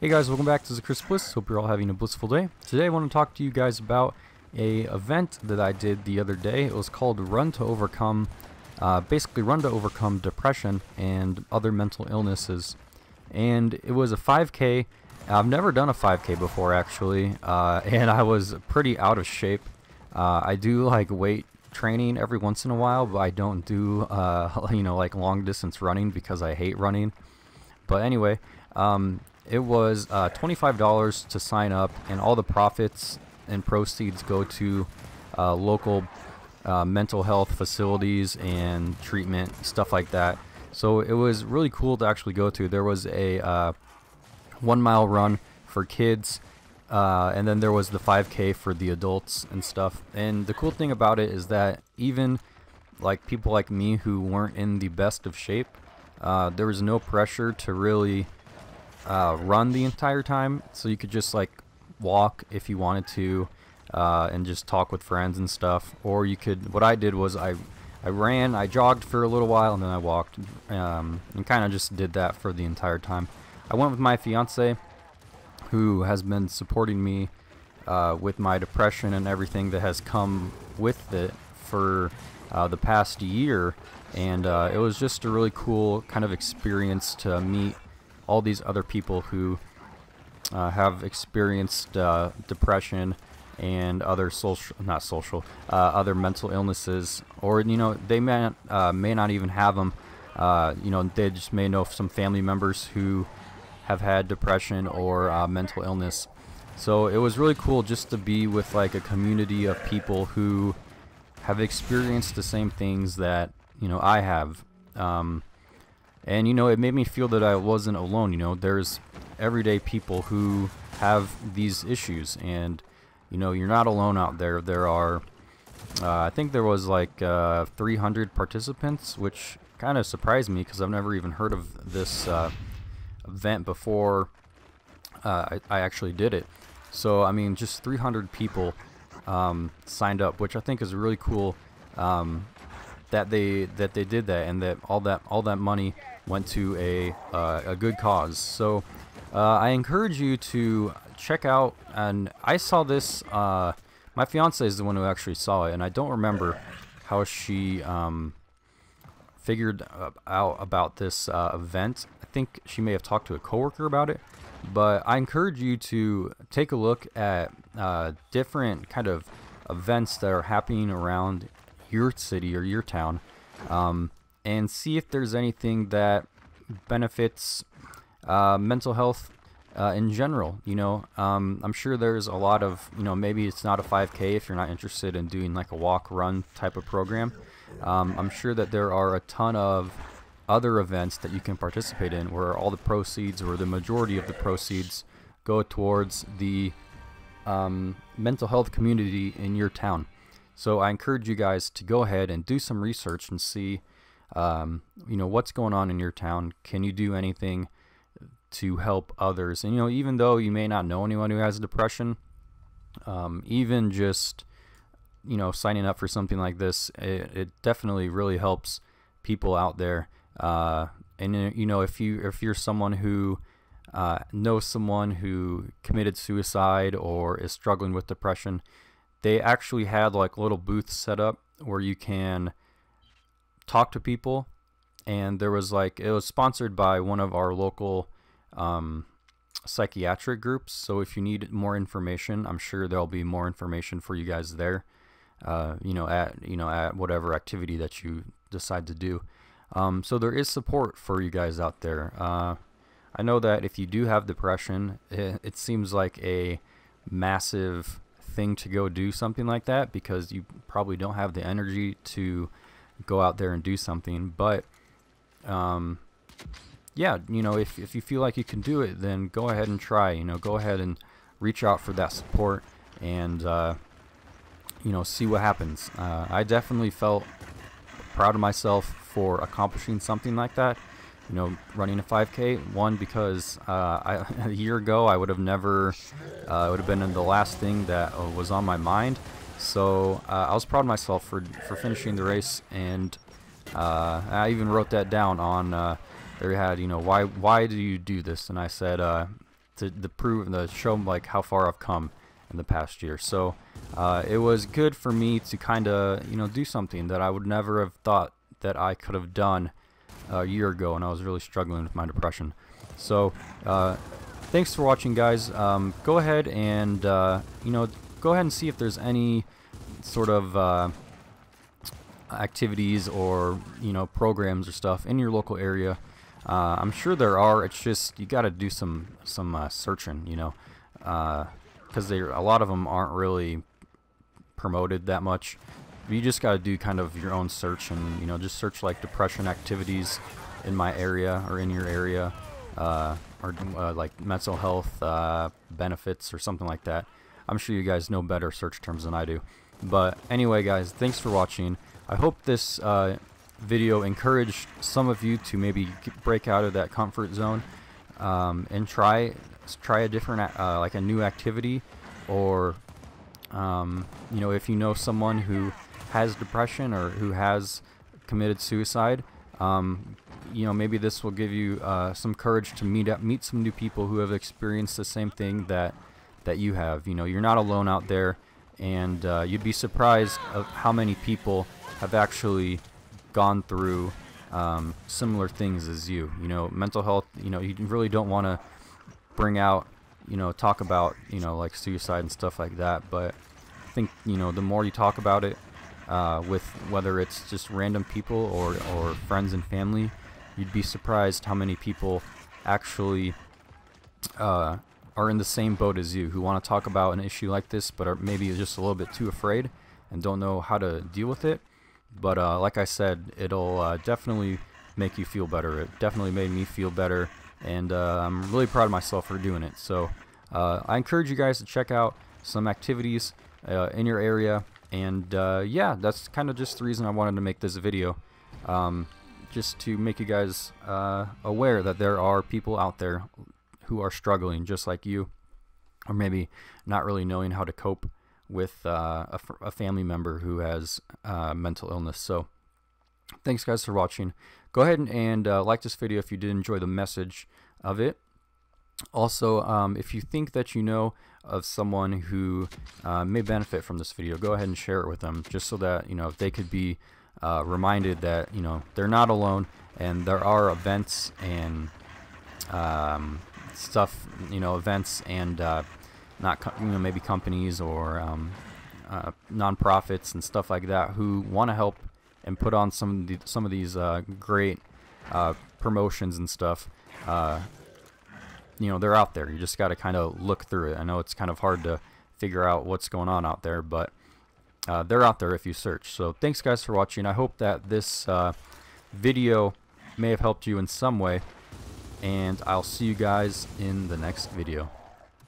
Hey guys, welcome back to the Chris Bliss. Hope you're all having a blissful day. Today I want to talk to you guys about a event that I did the other day. It was called Run to Overcome, basically Run to Overcome Depression and Other Mental Illnesses. And it was a 5K. I've never done a 5K before actually, and I was pretty out of shape. I do like weight training every once in a while, but I don't do like long distance running because I hate running. But anyway, it was $25 to sign up, and all the profits and proceeds go to local mental health facilities and treatment, stuff like that. So it was really cool to actually go to. There was a 1 mile run for kids, and then there was the 5K for the adults and stuff. And the cool thing about it is that even like people like me who weren't in the best of shape, there was no pressure to really run the entire time, so you could just like walk if you wanted to, and just talk with friends and stuff. Or you could, what I did was I jogged for a little while and then I walked, and kind of just did that for the entire time. I went with my fiance, who has been supporting me with my depression and everything that has come with it for the past year, and it was just a really cool kind of experience to meet all these other people who have experienced depression and other other mental illnesses, or they may not even have them. They just may know some family members who have had depression or mental illness. So it was really cool just to be with like a community of people who have experienced the same things that I have. And it made me feel that I wasn't alone. There's everyday people who have these issues, and you're not alone out there. There are I think there was like 300 participants, which kind of surprised me because I've never even heard of this event before I actually did it. So I mean, just 300 people signed up, which I think is really cool, that they did that, and that all that money went to a good cause. So I encourage you to check out, and I saw this, my fiance is the one who actually saw it, and I don't remember how she figured out about this event. I think she may have talked to a coworker about it, but I encourage you to take a look at different kind of events that are happening around your city or your town, and see if there's anything that benefits mental health in general. I'm sure there's a lot of, maybe it's not a 5K if you're not interested in doing like a walk run type of program. I'm sure that there are a ton of other events that you can participate in where all the proceeds, or the majority of the proceeds, go towards the mental health community in your town. So I encourage you guys to go ahead and do some research and see what's going on in your town. Can you do anything to help others? And even though you may not know anyone who has depression, even just signing up for something like this, it definitely really helps people out there. And if you're someone who knows someone who committed suicide or is struggling with depression, they actually had like little booths set up where you can talk to people, and there was like, it was sponsored by one of our local psychiatric groups. So if you need more information, I'm sure there'll be more information for you guys there, at whatever activity that you decide to do. So there is support for you guys out there. I know that if you do have depression, it seems like a massive thing to go do something like that, because you probably don't have the energy to go out there and do something. But yeah, if you feel like you can do it, then go ahead and try. Go ahead and reach out for that support, and see what happens. I definitely felt proud of myself for accomplishing something like that. Running a 5K. One, because a year ago I would have never, it would have been the last thing that was on my mind. So I was proud of myself for finishing the race, and I even wrote that down on, there we had, why do you do this? And I said, to prove and to show like how far I've come in the past year. So it was good for me to kind of, you know, do something that I would never have thought that I could have done a year ago, and I was really struggling with my depression. So thanks for watching, guys. Go ahead and you know, go ahead and see if there's any sort of activities or, you know, programs or stuff in your local area. I'm sure there are. It's just you got to do some searching, you know, because a lot of them aren't really promoted that much. You just got to do kind of your own search, and, you know, just search like depression activities in my area or in your area, or like mental health benefits or something like that. I'm sure you guys know better search terms than I do. But anyway, guys, thanks for watching. I hope this video encouraged some of you to maybe break out of that comfort zone and try a different like a new activity, or you know, if you know someone who has depression or who has committed suicide, you know, maybe this will give you some courage to meet some new people who have experienced the same thing that you have. You know, you're not alone out there, and you'd be surprised of how many people have actually gone through similar things as you. You know, mental health, you know, you really don't want to bring out, you know, talk about, you know, like suicide and stuff like that, but I think, you know, the more you talk about it with whether it's just random people or friends and family, you'd be surprised how many people actually are in the same boat as you, who want to talk about an issue like this but are maybe just a little bit too afraid and don't know how to deal with it. But like I said, it'll definitely make you feel better. It definitely made me feel better, and I'm really proud of myself for doing it. So I encourage you guys to check out some activities in your area, and yeah, that's kind of just the reason I wanted to make this video, just to make you guys aware that there are people out there who are struggling just like you, or maybe not really knowing how to cope with a family member who has mental illness. So thanks, guys, for watching. Go ahead and like this video if you did enjoy the message of it. Also, if you think that you know of someone who may benefit from this video, go ahead and share it with them, just so that, you know, they could be reminded that, you know, they're not alone, and there are events and stuff, you know, events and you know, maybe companies or nonprofits and stuff like that who want to help and put on some of these great promotions and stuff. You know, they're out there. You just got to kind of look through it. I know it's kind of hard to figure out what's going on out there, but they're out there if you search. So thanks, guys, for watching. I hope that this video may have helped you in some way, and I'll see you guys in the next video.